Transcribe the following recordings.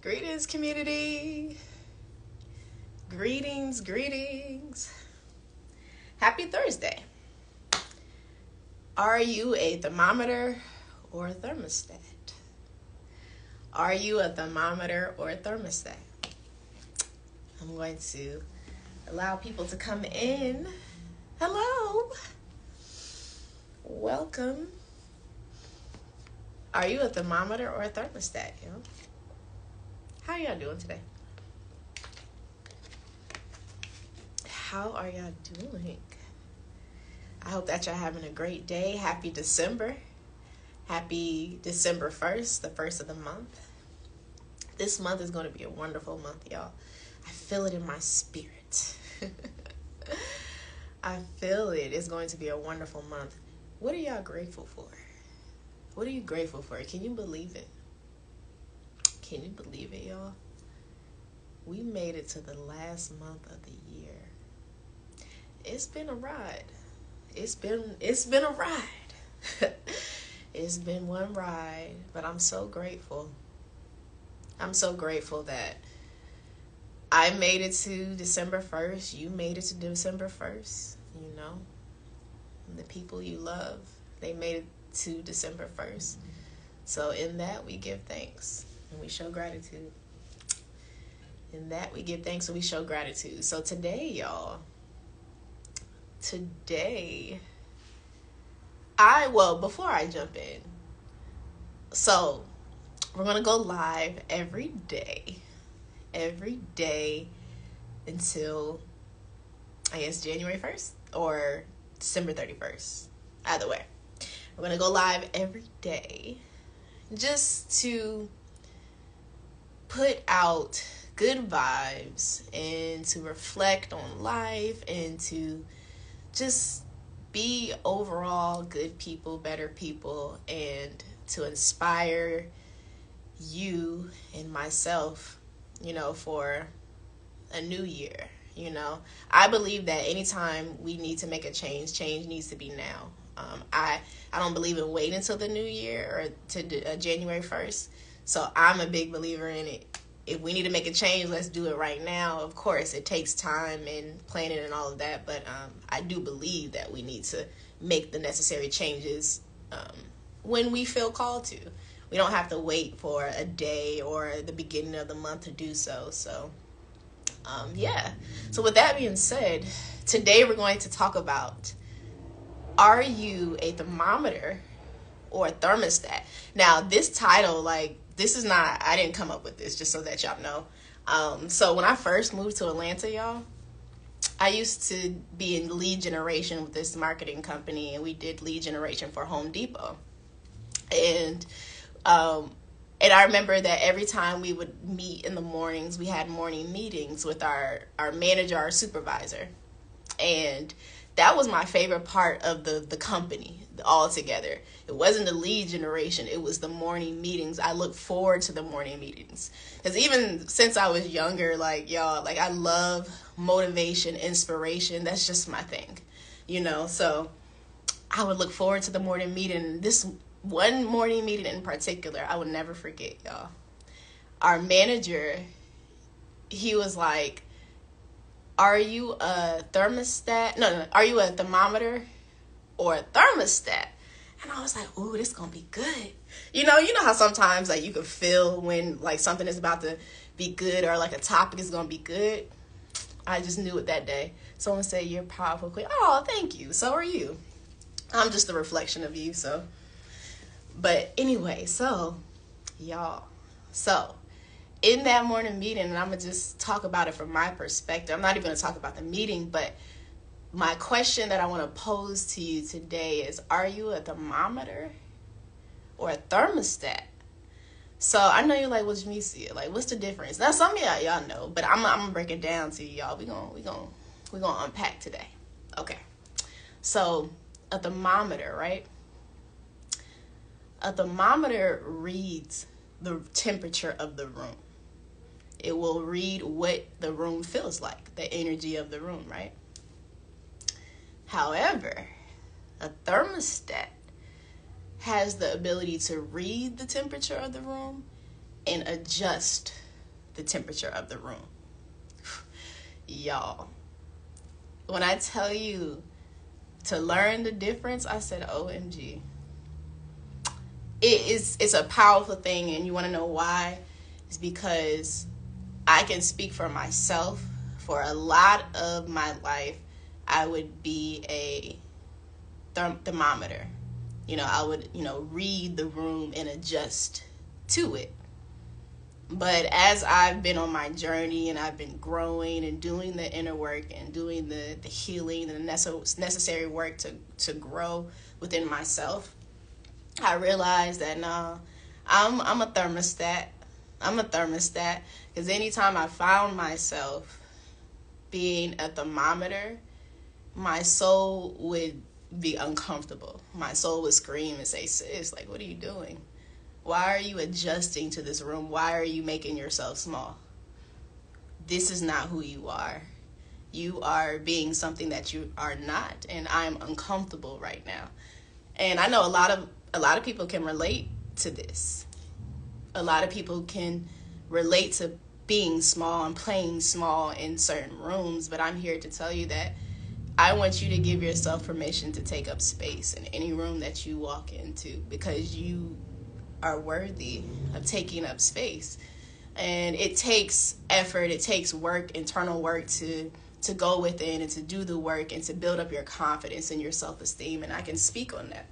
Greetings, community. Greetings. Happy Thursday. Are you a thermometer or a thermostat? Are you a thermometer or a thermostat? I'm going to allow people to come in. Hello. Welcome. Are you a thermometer or a thermostat? You know? How y'all doing today? How are y'all doing? I hope that y'all having a great day. Happy December. Happy December 1st, the first of the month. This month is going to be a wonderful month, y'all. I feel it in my spirit. I feel it. It's going to be a wonderful month. What are y'all grateful for? What are you grateful for? Can you believe it? Can you believe it, y'all? We made it to the last month of the year. It's been a ride. It's been a ride. It's been one ride, but I'm so grateful. I'm so grateful that I made it to December 1st. You made it to December 1st, you know. And the people you love, they made it to December 1st. So in that, we give thanks and we show gratitude. In that, we give thanks and we show gratitude. So today, y'all, before I jump in, so we're going to go live every day until, I guess, January 1st or December 31st. Either way, we're going to go live every day just to put out good vibes and to reflect on life and to just be overall good people, better people, and to inspire you and myself, you know, for a new year. You know, I believe that anytime we need to make a change needs to be now. I don't believe in waiting until the new year or to January 1st. So I'm a big believer in it. If we need to make a change, let's do it right now. Of course, it takes time and planning and all of that, but I do believe that we need to make the necessary changes when we feel called to. We don't have to wait for a day or the beginning of the month to do so. So, yeah. So with that being said, today we're going to talk about, are you a thermometer or a thermostat? Now, this title, this is not, I didn't come up with this, just so that y'all know. So when I first moved to Atlanta, y'all, I used to be in lead generation with this marketing company, and we did lead generation for Home Depot. And I remember that every time we would meet in the mornings, we had morning meetings with our manager, our supervisor. And that was my favorite part of the company altogether. It wasn't the lead generation. It was the morning meetings. I look forward to the morning meetings. Because even since I was younger, I love motivation, inspiration. That's just my thing, you know. So I would look forward to the morning meeting. This one morning meeting in particular, I would never forget, y'all. Our manager, he was like, are you a thermostat? No, are you a thermometer or a thermostat? And I was like, ooh, this is going to be good. You know how sometimes you can feel when something is about to be good or a topic is going to be good. I just knew it that day. Someone said, you're powerful, queen. Oh, thank you. So are you. I'm just a reflection of you. So, but anyway, so y'all, in that morning meeting, and I'm going to just talk about it from my perspective. I'm not even going to talk about the meeting, but my question that I want to pose to you today is, are you a thermometer or a thermostat? So I know you're like, what's Jamesia? What's the difference? Now, some of y'all know, but I'm going to break it down to y'all. We're going to unpack today. Okay. So a thermometer, right? A thermometer reads the temperature of the room. It will read what the room feels like, the energy of the room, right? However, a thermostat has the ability to read the temperature of the room and adjust the temperature of the room. Y'all, when I tell you to learn the difference, I said, OMG. It's a powerful thing, and you want to know why? It's because I can speak for myself. For a lot of my life, I would be a thermometer. I would, read the room and adjust to it. But as I've been on my journey and I've been growing and doing the inner work and doing the healing and the necessary work to grow within myself, I realized that I'm a thermostat. I'm a thermostat because anytime I found myself being a thermometer, my soul would be uncomfortable. My soul would scream and say, sis, like, what are you doing? Why are you adjusting to this room? Why are you making yourself small? This is not who you are. You are being something that you are not, and I'm uncomfortable right now. And I know a lot of people can relate to this. A lot of people can relate to being small and playing small in certain rooms, but I'm here to tell you that I want you to give yourself permission to take up space in any room that you walk into, because you are worthy of taking up space. And it takes effort, it takes work, internal work to go within and to do the work and to build up your confidence and your self-esteem, and I can speak on that.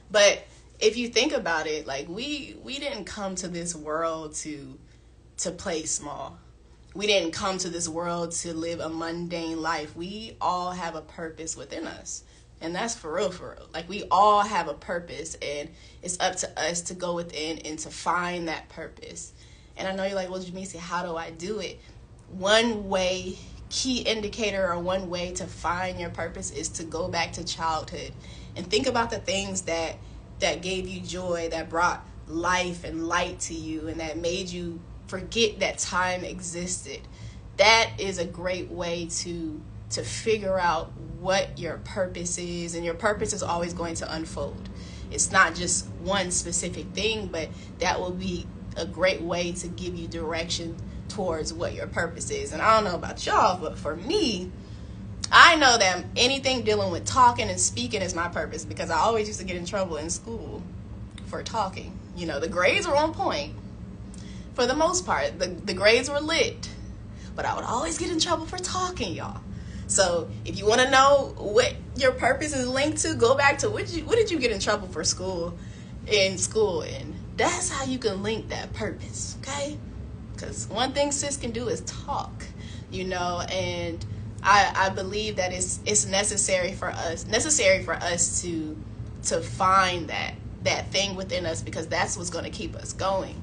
But if you think about it, like we didn't come to this world to play small. We didn't come to this world to live a mundane life. We all have a purpose within us. And that's for real, for real. Like, we all have a purpose, and it's up to us to go within and to find that purpose. And I know you're like, well, Jamisi, how do I do it? One way, key indicator, or one way to find your purpose is to go back to childhood and think about the things that gave you joy, that brought life and light to you, and that made you forget that time existed. That is a great way to figure out what your purpose is, and your purpose is always going to unfold. It's not just one specific thing, but that will be a great way to give you direction towards what your purpose is. And I don't know about y'all, but for me, I know that anything dealing with talking and speaking is my purpose, because I always used to get in trouble in school for talking. The grades were on point for the most part. The grades were lit, but I would always get in trouble for talking, y'all. So if you want to know what your purpose is linked to, go back to what did you get in trouble for in school, and that's how you can link that purpose, okay? Because one thing sis can do is talk, and I believe that it's necessary for us to find that thing within us, because that's what's going to keep us going.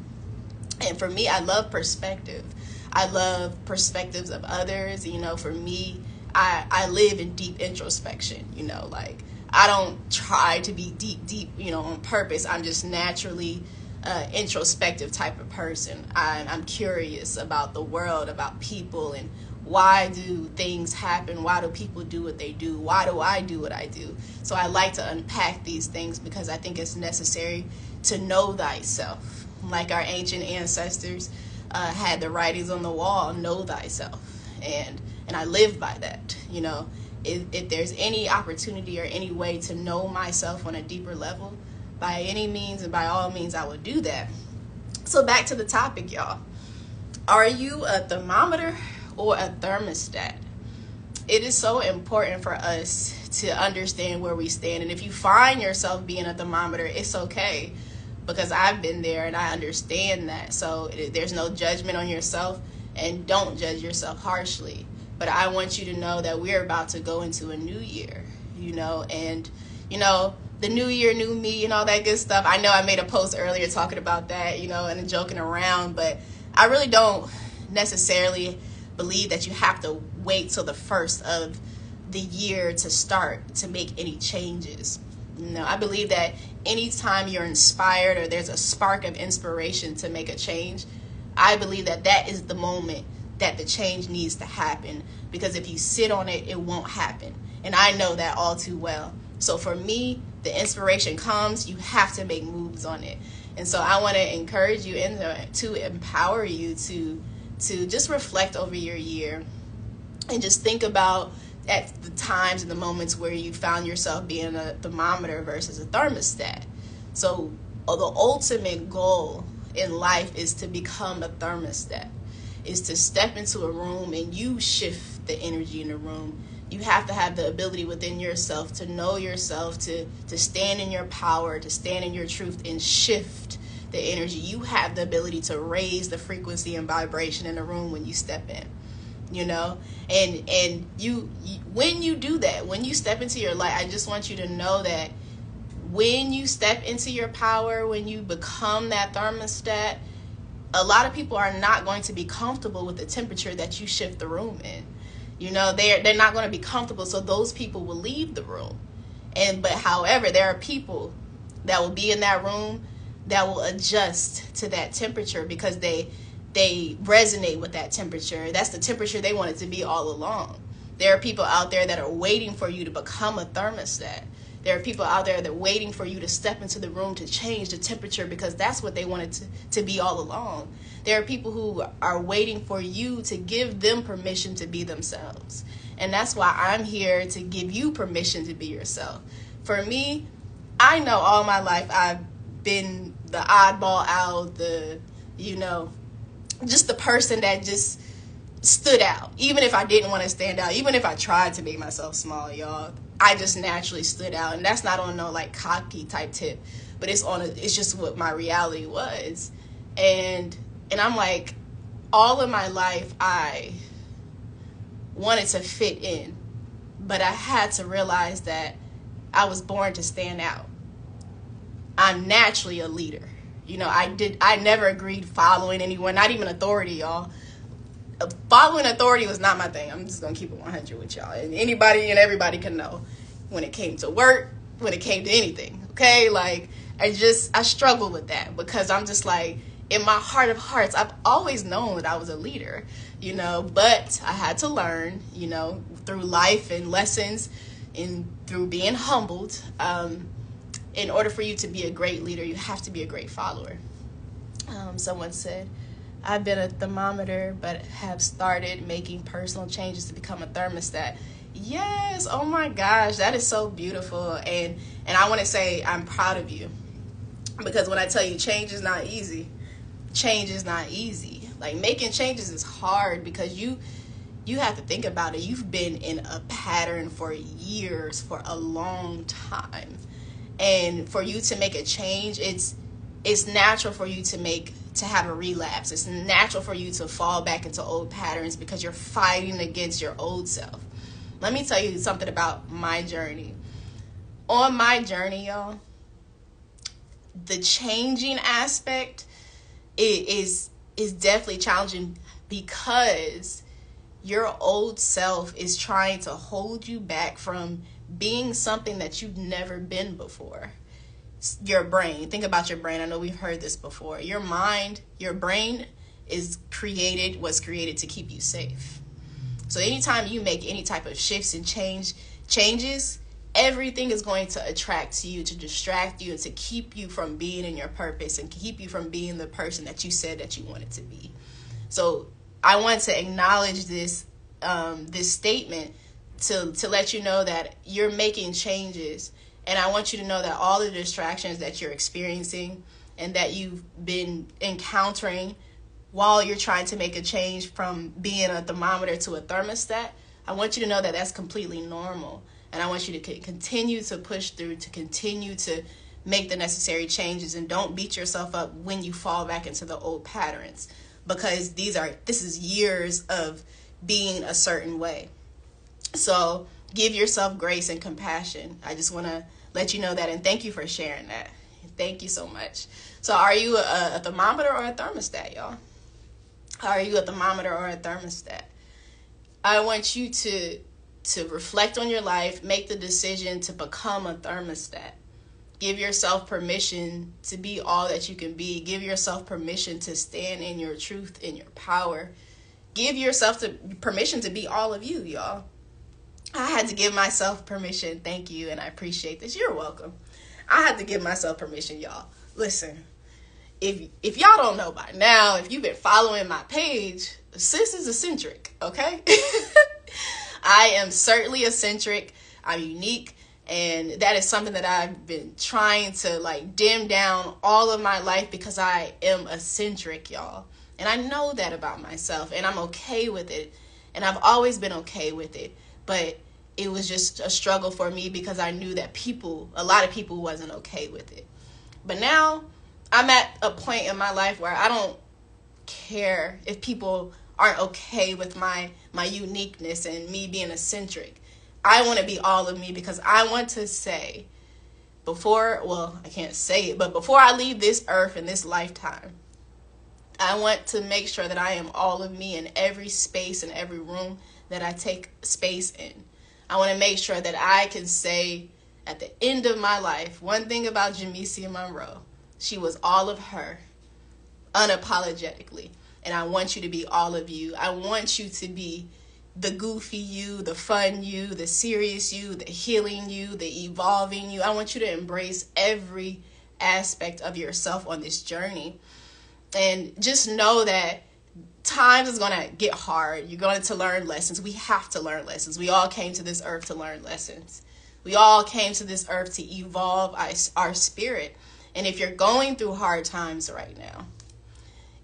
And for me, I love perspective. I love perspectives of others. For me, I live in deep introspection. Like, I don't try to be deep, on purpose. I'm just naturally introspective type of person. I'm curious about the world, about people, and why do things happen? Why do people do what they do? Why do I do what I do? So I like to unpack these things, because I think it's necessary to know thyself. Like our ancient ancestors had the writings on the wall, know thyself. And I live by that. If there's any opportunity or any way to know myself on a deeper level, by any means and by all means, I would do that. So back to the topic, y'all. Are you a thermometer or a thermostat? It is so important for us to understand where we stand. And if you find yourself being a thermometer, it's okay, because I've been there and I understand that. So there's no judgment on yourself, and don't judge yourself harshly. But I want you to know that we're about to go into a new year, and the new year, new me, and all that good stuff. I know I made a post earlier talking about that, and joking around, but I really don't necessarily believe that you have to wait till the first of the year to start to make any changes. I believe that anytime you're inspired, or there's a spark of inspiration to make a change, I believe that is the moment that the change needs to happen, because if you sit on it, it won't happen. And I know that all too well. So for me, the inspiration comes, you have to make moves on it. And so I want to encourage you to empower you to just reflect over your year and just think about at the times and the moments where you found yourself being a thermometer versus a thermostat. So the ultimate goal in life is to become a thermostat, is to step into a room and you shift the energy in the room. You have to have the ability within yourself to know yourself, to stand in your power, to stand in your truth and shift the energy. You have the ability to raise the frequency and vibration in the room when you step in, you know? And you when you do that, when you step into your light, I just want you to know that when you step into your power, when you become that thermostat, a lot of people are not going to be comfortable with the temperature that you shift the room in. You know, they're not going to be comfortable, so those people will leave the room. But however, there are people that will be in that room that will adjust to that temperature because they resonate with that temperature. That's the temperature they want it to be all along. There are people out there that are waiting for you to become a thermostat. There are people out there that are waiting for you to step into the room to change the temperature because that's what they wanted to be all along. There are people who are waiting for you to give them permission to be themselves. And that's why I'm here to give you permission to be yourself. For me, I know all my life I've been the oddball out, just the person that just stood out. Even if I didn't want to stand out, even if I tried to make myself small, y'all, I just naturally stood out. And that's not on no like cocky type tip, but it's just what my reality was. And I'm like, all of my life I wanted to fit in, but I had to realize that I was born to stand out. I'm naturally a leader. You know, I never agreed following anyone, not even authority, y'all. Following authority was not my thing. I'm just going to keep it 100 with y'all. And anybody and everybody can know when it came to work, when it came to anything, okay? Like, I struggle with that because I'm just like, in my heart of hearts, I've always known that I was a leader, you know, but I had to learn, you know, through life and lessons and through being humbled. In order for you to be a great leader, you have to be a great follower. Someone said, I've been a thermometer, but have started making personal changes to become a thermostat. Yes, oh my gosh, that is so beautiful. And I want to say I'm proud of you. Because when I tell you change is not easy, change is not easy. Like, making changes is hard because you have to think about it. You've been in a pattern for years, for a long time. And for you to make a change, it's natural for you to have a relapse. It's natural for you to fall back into old patterns because you're fighting against your old self. Let me tell you something about my journey. On my journey, y'all, the changing aspect is definitely challenging because your old self is trying to hold you back from being something that you've never been before. Your brain, think about your brain. I know we've heard this before. Your mind, your brain was created to keep you safe. So anytime you make any type of shifts and changes, everything is going to attract to you, to distract you, and to keep you from being in your purpose and keep you from being the person that you said that you wanted to be. So I want to acknowledge this statement to let you know that you're making changes. And I want you to know that all the distractions that you're experiencing and that you've been encountering while you're trying to make a change from being a thermometer to a thermostat, I want you to know that that's completely normal. And I want you to continue to push through, to continue to make the necessary changes, and don't beat yourself up when you fall back into the old patterns, because this is years of being a certain way. So give yourself grace and compassion. I just want to let you know that, and thank you for sharing that. Thank you so much. So are you a thermometer or a thermostat, y'all? Are you a thermometer or a thermostat? I want you to reflect on your life, make the decision to become a thermostat. Give yourself permission to be all that you can be. Give yourself permission to stand in your truth, in your power. Give yourself permission to be all of you, y'all. I had to give myself permission. Thank you, and I appreciate this. You're welcome. I had to give myself permission, y'all. Listen, if y'all don't know by now, if you've been following my page, sis is eccentric, okay? I am certainly eccentric. I'm unique. And that is something that I've been trying to like dim down all of my life because I am eccentric, y'all. And I know that about myself, and I'm okay with it. And I've always been okay with it. But it was just a struggle for me because I knew that a lot of people wasn't okay with it. But now I'm at a point in my life where I don't care if people aren't okay with my uniqueness and me being eccentric. I want to be all of me because I want to say I can't say it, but before I leave this earth in this lifetime, I want to make sure that I am all of me in every space and every room that I take space in. I want to make sure that I can say at the end of my life, one thing about Jamesia Monroe, she was all of her, unapologetically. And I want you to be all of you. I want you to be the goofy you, the fun you, the serious you, the healing you, the evolving you. I want you to embrace every aspect of yourself on this journey. And just know that times is going to get hard. You're going to learn lessons. We have to learn lessons. We all came to this earth to learn lessons. We all came to this earth to evolve our spirit. And if you're going through hard times right now,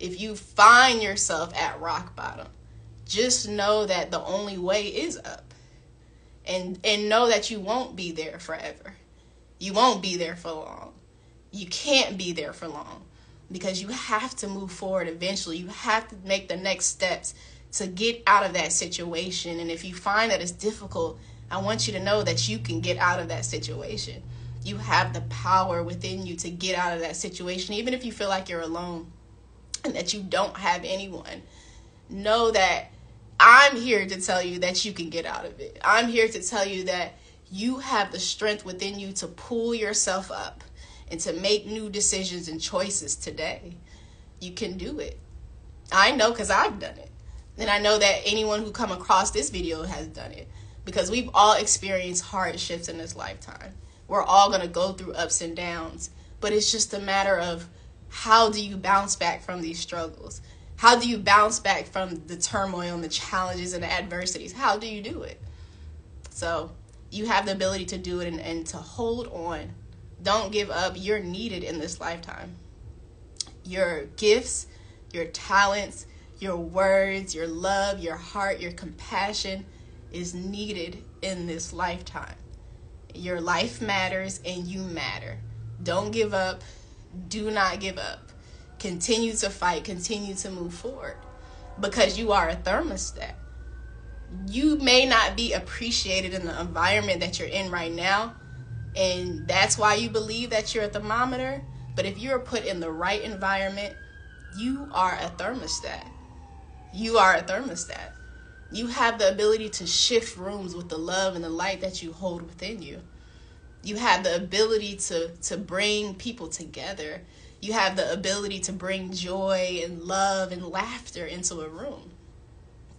if you find yourself at rock bottom, just know that the only way is up. And know that you won't be there forever. You won't be there for long. You can't be there for long. Because you have to move forward eventually. You have to make the next steps to get out of that situation. And if you find that it's difficult, I want you to know that you can get out of that situation. You have the power within you to get out of that situation, even if you feel like you're alone and that you don't have anyone. Know that I'm here to tell you that you can get out of it. I'm here to tell you that you have the strength within you to pull yourself up and to make new decisions and choices today. You can do it. I know because I've done it. And I know that anyone who come across this video has done it. Because we've all experienced hardships in this lifetime. We're all going to go through ups and downs. But it's just a matter of how do you bounce back from these struggles? How do you bounce back from the turmoil and the challenges and the adversities? How do you do it? So you have the ability to do it and to hold on. Don't give up. You're needed in this lifetime. Your gifts, your talents, your words, your love, your heart, your compassion is needed in this lifetime. Your life matters and you matter. Don't give up. Do not give up. Continue to fight. Continue to move forward because you are a thermostat. You may not be appreciated in the environment that you're in right now, and that's why you believe that you're a thermometer. But if you're put in the right environment, you are a thermostat. You are a thermostat. You have the ability to shift rooms with the love and the light that you hold within you. You have the ability to bring people together. You have the ability to bring joy and love and laughter into a room.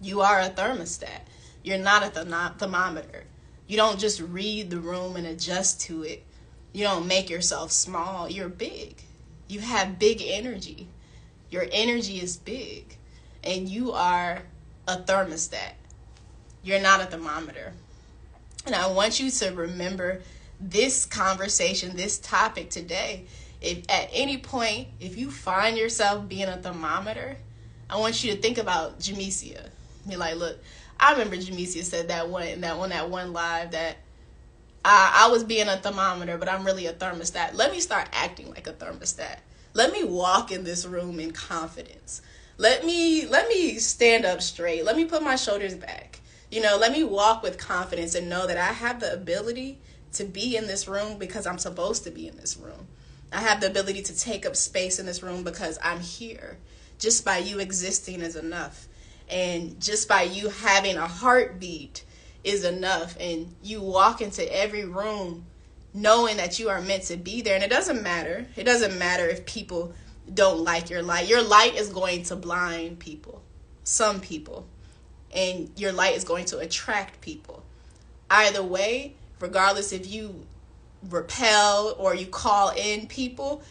You are a thermostat. You're not a thermometer. You don't just read the room and adjust to it. You don't make yourself small. You're big. You have big energy. Your energy is big. And you are a thermostat. You're not a thermometer. And I want you to remember this conversation, this topic today. If at any point, if you find yourself being a thermometer, I want you to think about Jamesia. Be like, look, I remember Jamesia said that one live that I was being a thermometer, but I'm really a thermostat. Let me start acting like a thermostat. Let me walk in this room in confidence. Let me stand up straight. Let me put my shoulders back. Let me walk with confidence and know that I have the ability to be in this room because I'm supposed to be in this room. I have the ability to take up space in this room because I'm here. Just by you existing is enough. And just by you having a heartbeat is enough. And you walk into every room knowing that you are meant to be there. And it doesn't matter. It doesn't matter if people don't like your light. Your light is going to blind people. Some people. And your light is going to attract people. Either way, regardless if you repel or you call in people,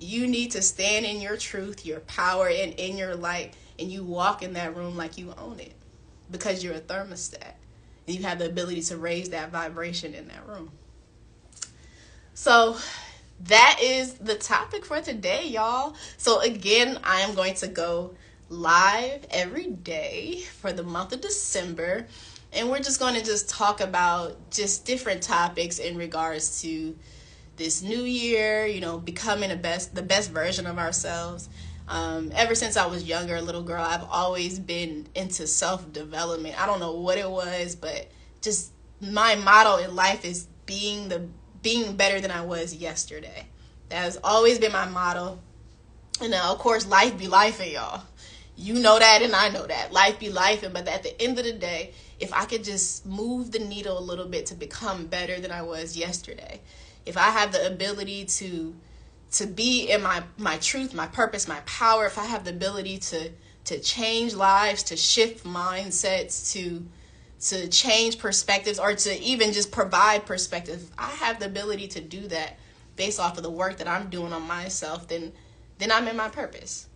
you need to stand in your truth, your power, and in your light, and you walk in that room like you own it, because you're a thermostat and you have the ability to raise that vibration in that room. So that is the topic for today, y'all. So again, I am going to go live every day for the month of December, and we're just going to just talk about just different topics in regards to this new year, you know, becoming the best version of ourselves. Ever since I was younger, a little girl, I've always been into self-development. I don't know what it was, but just my motto in life is being better than I was yesterday. That has always been my motto. And now, of course, life be lifing, y'all. You know that, and I know that. Life be lifing, but at the end of the day, if I could just move the needle a little bit to become better than I was yesterday, if I have the ability to be in my truth, my purpose, my power, if I have the ability to change lives, to shift mindsets, to change perspectives, or to even just provide perspective, I have the ability to do that based off of the work that I'm doing on myself, then I'm in my purpose.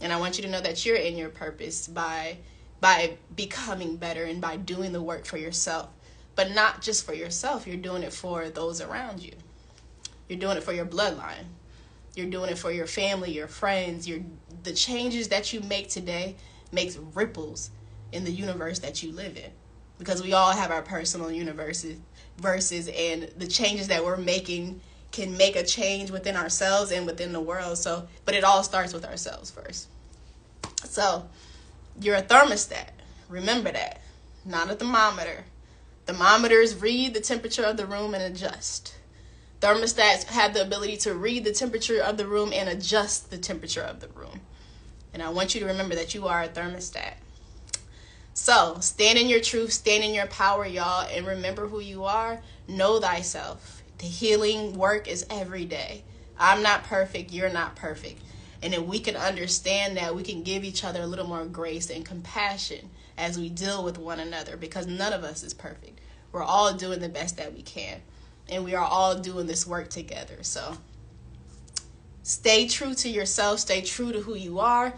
And I want you to know that you're in your purpose by becoming better and by doing the work for yourself. But not just for yourself, you're doing it for those around you. You're doing it for your bloodline. You're doing it for your family, your friends. The changes that you make today makes ripples in the universe that you live in. Because we all have our personal universes, and the changes that we're making can make a change within ourselves and within the world. So, but it all starts with ourselves first. So, you're a thermostat. Remember that. Not a thermometer. Thermometers read the temperature of the room and adjust. Thermostats have the ability to read the temperature of the room and adjust the temperature of the room. And I want you to remember that you are a thermostat. So, stand in your truth, stand in your power, y'all, and remember who you are. Know thyself. The healing work is every day. I'm not perfect. You're not perfect. And if we can understand that, we can give each other a little more grace and compassion as we deal with one another, because none of us is perfect. We're all doing the best that we can, and we are all doing this work together. So stay true to yourself, stay true to who you are.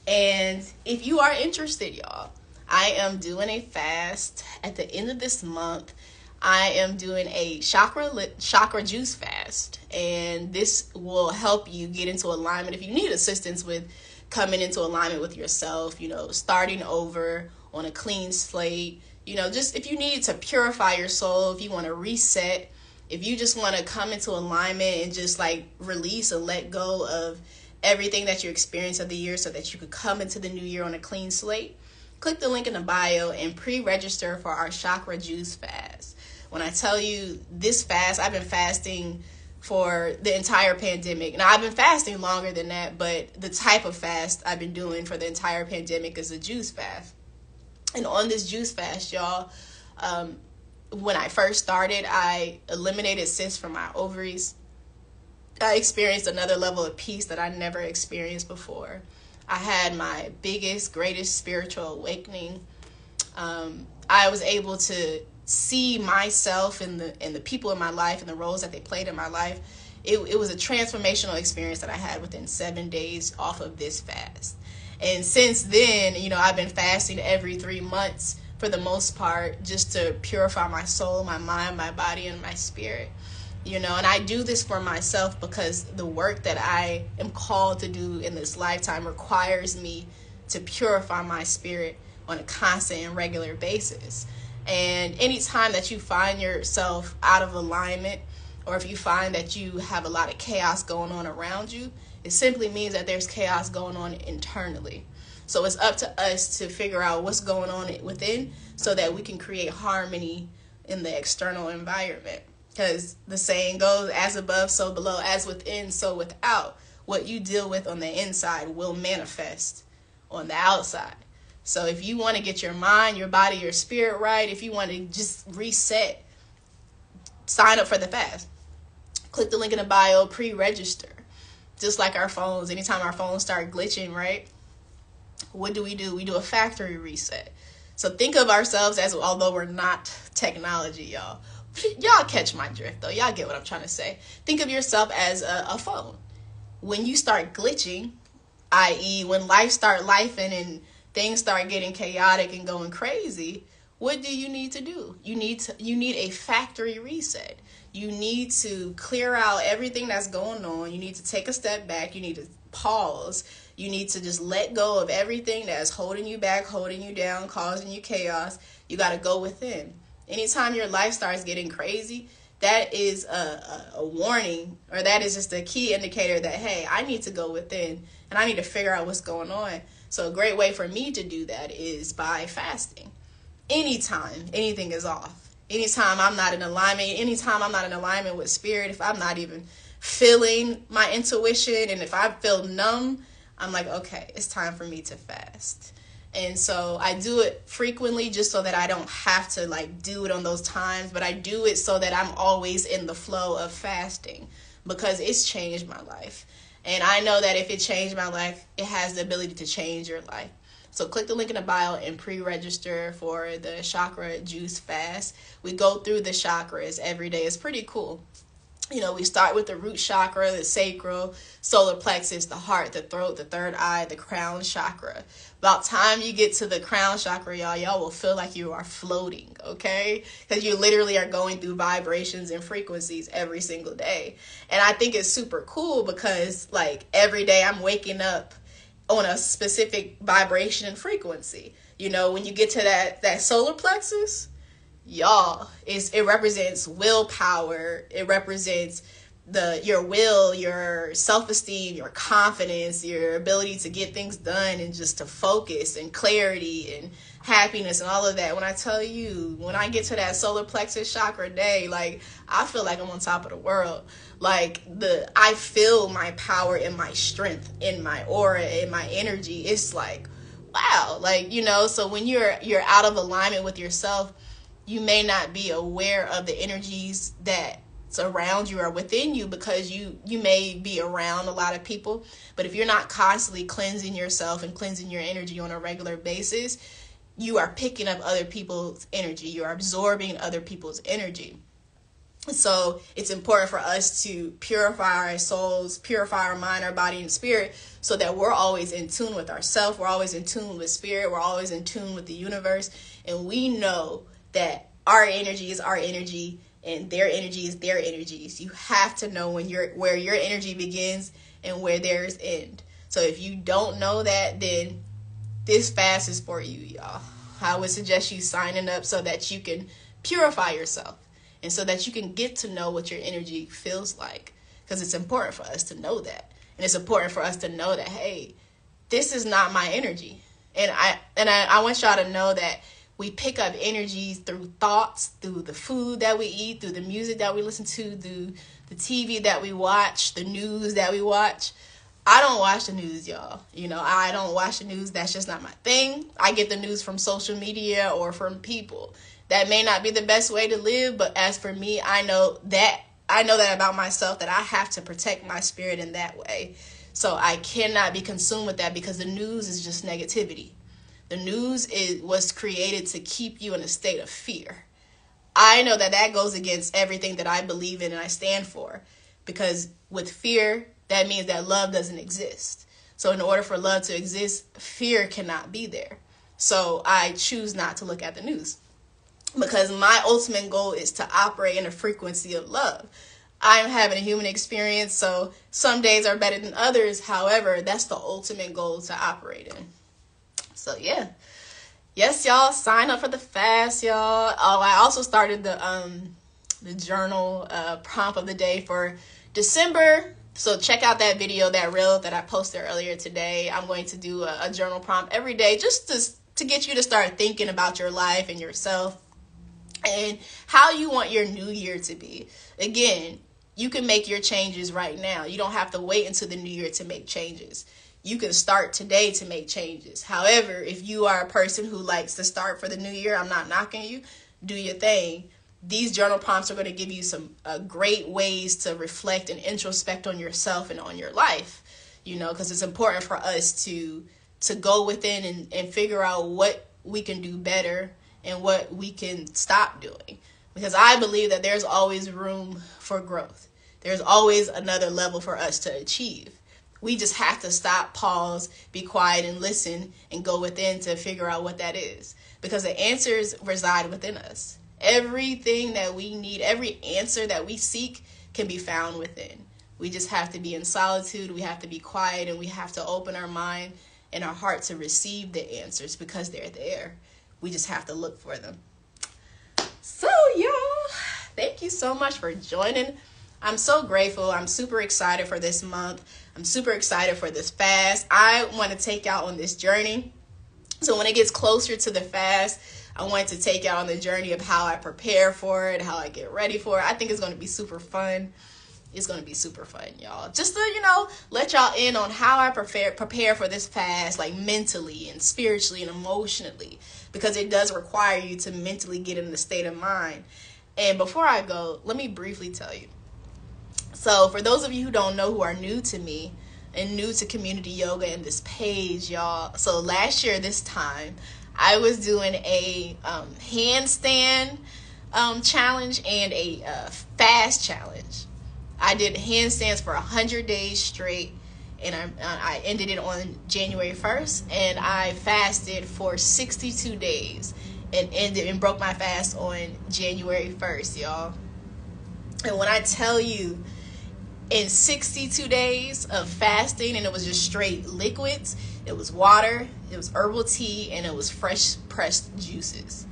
And if you are interested, y'all, I am doing a fast at the end of this month. I am doing a chakra juice fast, and this will help you get into alignment. If you need assistance with coming into alignment with yourself, you know, starting over on a clean slate, you know, just if you need to purify your soul, if you want to reset, if you just want to come into alignment and just like release and let go of everything that you experienced of the year so that you could come into the new year on a clean slate, click the link in the bio and pre-register for our chakra juice fast. When I tell you this fast, I've been fasting for the entire pandemic. Now, I've been fasting longer than that, but the type of fast I've been doing for the entire pandemic is a juice fast. And on this juice fast, y'all, when I first started, I eliminated cysts from my ovaries. I experienced another level of peace that I never experienced before. I had my biggest, greatest spiritual awakening. I was able to see myself and the people in my life and the roles that they played in my life. It was a transformational experience that I had within 7 days off of this fast. And since then, you know, I've been fasting every 3 months for the most part, just to purify my soul, my mind, my body, and my spirit. You know, and I do this for myself because the work that I am called to do in this lifetime requires me to purify my spirit on a constant and regular basis. And anytime that you find yourself out of alignment, or if you find that you have a lot of chaos going on around you, it simply means that there's chaos going on internally. So it's up to us to figure out what's going on within so that we can create harmony in the external environment. Because the saying goes, as above, so below, as within, so without. What you deal with on the inside will manifest on the outside. So if you want to get your mind, your body, your spirit right, if you want to just reset, sign up for the fast. Click the link in the bio, pre-register. Just like our phones, anytime our phones start glitching, right? What do? We do a factory reset. So think of ourselves as, although we're not technology, y'all. Y'all catch my drift, though. Y'all get what I'm trying to say. Think of yourself as a phone. when you start glitching, i.e. when life start lifing and things start getting chaotic and going crazy, what do you need to do? You need a factory reset. You need to clear out everything that's going on. You need to take a step back. You need to pause. You need to just let go of everything that's holding you back, holding you down, causing you chaos. You got to go within. Anytime your life starts getting crazy, that is a warning, or that is just a key indicator that, hey, I need to go within and I need to figure out what's going on. So a great way for me to do that is by fasting. Anytime anything is off, anytime I'm not in alignment with spirit, if I'm not even feeling my intuition, and if I feel numb, I'm like, okay, it's time for me to fast. And so I do it frequently just so that I don't have to like do it on those times, but I do it so that I'm always in the flow of fasting, because it's changed my life. And I know that if it changed my life, it has the ability to change your life. So click the link in the bio and pre-register for the Chakra Juice Fast. We go through the chakras every day. It's pretty cool. You know, we start with the root chakra, the sacral, solar plexus, the heart, the throat, the third eye, the crown chakra. About time you get to the crown chakra, y'all will feel like you are floating, okay? Because you literally are going through vibrations and frequencies every single day. And I think it's super cool because, like, every day I'm waking up on a specific vibration and frequency. You know, when you get to that solar plexus, y'all, it represents willpower. It represents your will, your self-esteem, your confidence, your ability to get things done, and just to focus and clarity and happiness and all of that. When I tell you, when I get to that solar plexus chakra day, like, I feel like I'm on top of the world. Like, I feel my power and my strength in my aura and my energy. It's like, wow. Like, you know, so when you're out of alignment with yourself, you may not be aware of the energies that around you or within you, because you may be around a lot of people. But if you're not constantly cleansing yourself and cleansing your energy on a regular basis, you are picking up other people's energy. You're absorbing other people's energy. So it's important for us to purify our souls, purify our mind, our body, and spirit, so that we're always in tune with ourselves. We're always in tune with spirit. We're always in tune with the universe. And we know that our energy is our energy and their energy is their energies. You have to know where your energy begins and where theirs end. So if you don't know that, then this fast is for you, y'all. I would suggest you signing up so that you can purify yourself and so that you can get to know what your energy feels like, because it's important for us to know that. And it's important for us to know that, hey, this is not my energy. And I want y'all to know that we pick up energies through thoughts, through the food that we eat, through the music that we listen to, through the TV that we watch, the news that we watch. I don't watch the news, y'all. You know, I don't watch the news. That's just not my thing. I get the news from social media or from people. That may not be the best way to live, but as for me, I know that about myself, that I have to protect my spirit in that way. So I cannot be consumed with that, because the news is just negativity. The news was created to keep you in a state of fear. I know that goes against everything that I believe in and I stand for, because with fear, that means that love doesn't exist. So in order for love to exist, fear cannot be there. So I choose not to look at the news, because my ultimate goal is to operate in a frequency of love. I'm having a human experience, so some days are better than others. However, that's the ultimate goal to operate in. So yeah, yes, y'all, sign up for the fast, y'all. Oh, I also started the journal prompt of the day for December. So check out that video, that reel that I posted earlier today. I'm going to do a journal prompt every day, just to get you to start thinking about your life and yourself and how you want your new year to be. Again, you can make your changes right now. You don't have to wait until the new year to make changes. You can start today to make changes. However, if you are a person who likes to start for the new year, I'm not knocking you. Do your thing. These journal prompts are going to give you some great ways to reflect and introspect on yourself and on your life. You know, because it's important for us to go within and figure out what we can do better and what we can stop doing. Because I believe that there's always room for growth. There's always another level for us to achieve. We just have to stop, pause, be quiet, and listen, and go within to figure out what that is. Because the answers reside within us. Everything that we need, every answer that we seek can be found within. We just have to be in solitude, we have to be quiet, and we have to open our mind and our heart to receive the answers because they're there. We just have to look for them. So, y'all, thank you so much for joining. I'm so grateful. I'm super excited for this month. I'm super excited for this fast. I want to take y'all on this journey. So when it gets closer to the fast, I want to take y'all on the journey of how I prepare for it, how I get ready for it. I think it's going to be super fun. It's going to be super fun, y'all. Just to, let y'all in on how I prepare for this fast, like mentally and spiritually and emotionally, because it does require you to mentally get in the state of mind. And before I go, let me briefly tell you. So for those of you who don't know, who are new to me and new to community yoga and this page, y'all. So last year, this time, I was doing a handstand challenge and a fast challenge. I did handstands for 100 days straight, and I ended it on January 1st, and I fasted for 62 days and broke my fast on January 1st, y'all. And when I tell you, in 62 days of fasting, and it was just straight liquids, it was water, it was herbal tea, and it was fresh pressed juices.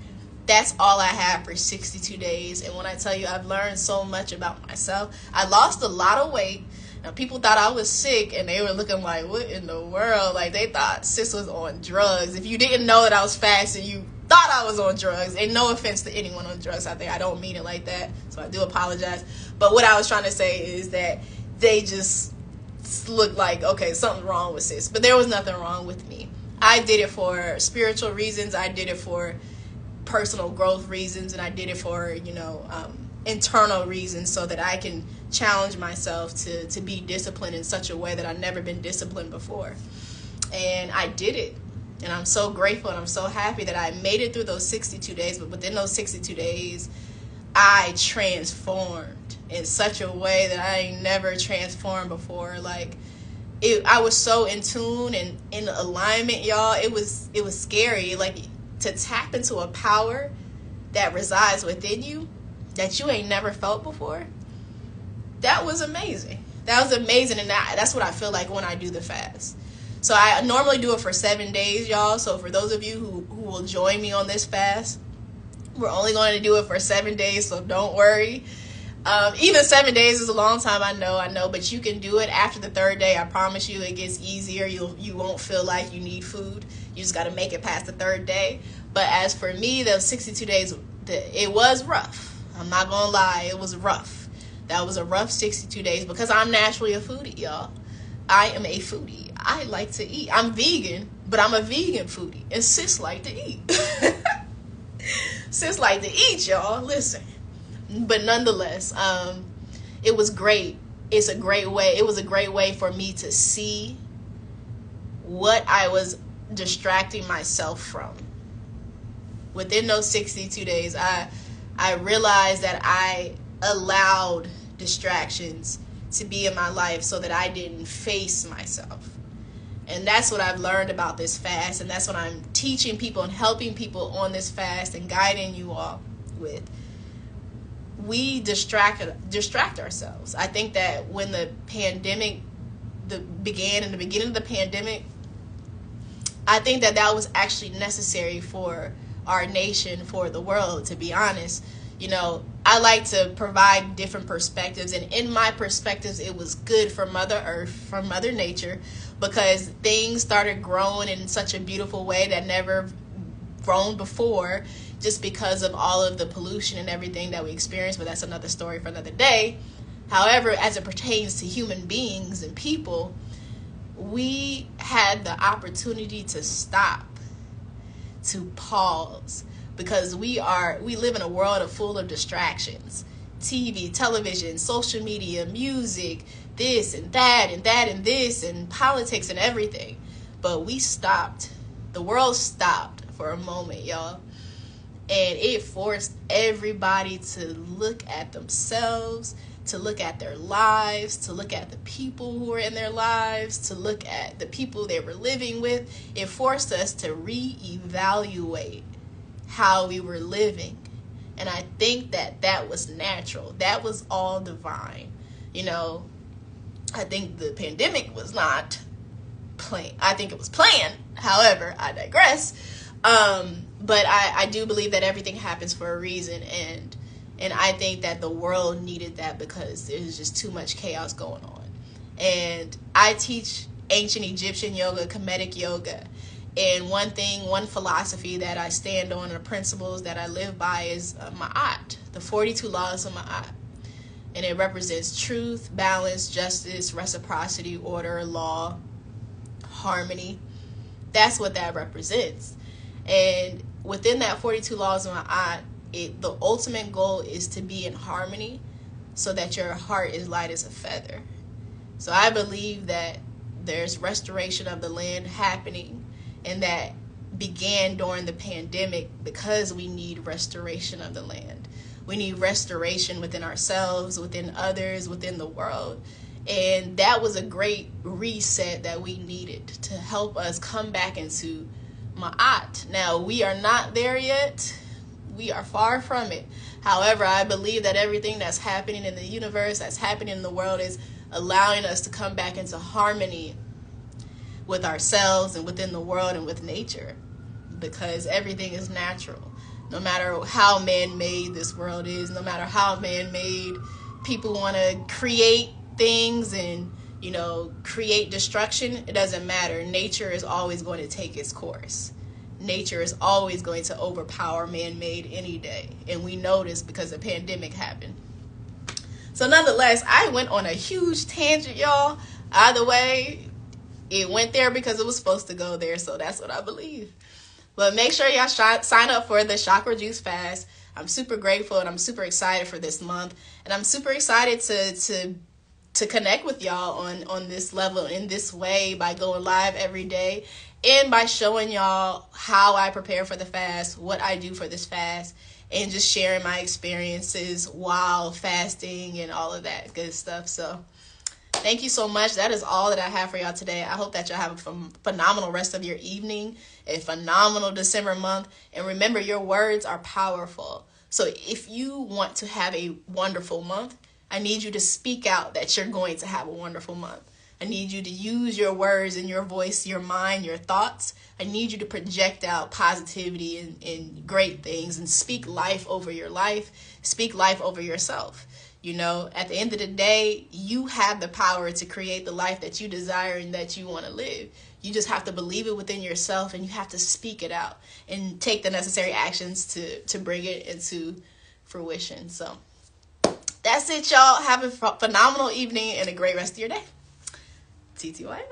That's all I had for 62 days. And when I tell you, I've learned so much about myself. I lost a lot of weight. Now, people thought I was sick, and they were looking like, what in the world? Like, they thought sis was on drugs. If you didn't know that I was fasting, you thought I was on drugs. And no offense to anyone on drugs out there. I don't mean it like that, so I do apologize. But what I was trying to say is that they just looked like, okay, something's wrong with sis. But there was nothing wrong with me. I did it for spiritual reasons. I did it for personal growth reasons. And I did it for, internal reasons, so that I can challenge myself to be disciplined in such a way that I've never been disciplined before. And I did it. And I'm so grateful and I'm so happy that I made it through those 62 days. But within those 62 days, I transformed in such a way that I ain't never transformed before. Like, I was so in tune and in alignment, y'all. It was scary. Like, to tap into a power that resides within you that you ain't never felt before. That was amazing. That was amazing. And that's what I feel like when I do the fast. So I normally do it for 7 days, y'all. So for those of you who will join me on this fast, we're only going to do it for 7 days, so don't worry. Even 7 days is a long time, I know, but you can do it after the third day. I promise you, it gets easier. You won't feel like you need food. You just got to make it past the third day. But as for me, those 62 days, it was rough. I'm not going to lie, it was rough. That was a rough 62 days because I'm naturally a foodie, y'all. I am a foodie. I like to eat. I'm vegan, but I'm a vegan foodie. And sis like to eat. Sis like to eat, y'all. Listen. But nonetheless, it was great. It's a great way. It was a great way for me to see what I was distracting myself from. Within those 62 days, I realized that I allowed distractions to be in my life so that I didn't face myself. And that's what I've learned about this fast, and that's what I'm teaching people and helping people on this fast and guiding you all with. We distract ourselves. I think that when the pandemic began, in the beginning of the pandemic, I think that was actually necessary for our nation, for the world, to be honest. I like to provide different perspectives, and in my perspectives, it was good for Mother Earth, for Mother Nature, because things started growing in such a beautiful way that never grown before, just because of all of the pollution and everything that we experienced. But that's another story for another day. However, as it pertains to human beings and people, we had the opportunity to stop, to pause, because we live in a world full of distractions. TV, television, social media, music, this and that and that and this, and politics and everything. But we stopped. The world stopped for a moment, y'all. And it forced everybody to look at themselves, to look at their lives, to look at the people who were in their lives, to look at the people they were living with. It forced us to reevaluate how we were living. And I think that was natural. That was all divine. You know, I think the pandemic was not planned. I think it was planned. However, I digress. But I do believe that everything happens for a reason. And I think that the world needed that because there's just too much chaos going on. And I teach ancient Egyptian yoga, Kemetic yoga. And one philosophy that I stand on, and the principles that I live by is Ma'at, the 42 laws of Ma'at. And it represents truth, balance, justice, reciprocity, order, law, harmony. That's what that represents. And within that 42 laws of Ma'at, the ultimate goal is to be in harmony so that your heart is light as a feather. So I believe that there's restoration of the land happening, and that began during the pandemic because we need restoration of the land. We need restoration within ourselves, within others, within the world. And that was a great reset that we needed to help us come back into Ma'at. Now, we are not there yet. We are far from it. However, I believe that everything that's happening in the universe, that's happening in the world, is allowing us to come back into harmony with ourselves and within the world and with nature, because everything is natural. No matter how man-made this world is, no matter how man-made people want to create things and, you know, create destruction, it doesn't matter. Nature is always going to take its course. Nature is always going to overpower man-made any day. And we know this because the pandemic happened. So nonetheless, I went on a huge tangent, y'all. Either way, it went there because it was supposed to go there. So that's what I believe. But make sure y'all sign up for the Chakra Juice Fast. I'm super grateful and I'm super excited for this month. And I'm super excited to connect with y'all on this level, in this way, by going live every day and by showing y'all how I prepare for the fast, what I do for this fast, and just sharing my experiences while fasting and all of that good stuff. So thank you so much. That is all that I have for y'all today. I hope that y'all have a phenomenal rest of your evening, a phenomenal December month. And remember, your words are powerful. So if you want to have a wonderful month, I need you to speak out that you're going to have a wonderful month. I need you to use your words and your voice, your mind, your thoughts. I need you to project out positivity and great things and speak life over your life. Speak life over yourself. You know, at the end of the day, you have the power to create the life that you desire and that you want to live. You just have to believe it within yourself, and you have to speak it out and take the necessary actions to bring it into fruition. So that's it, y'all. Have a phenomenal evening and a great rest of your day. TTYL.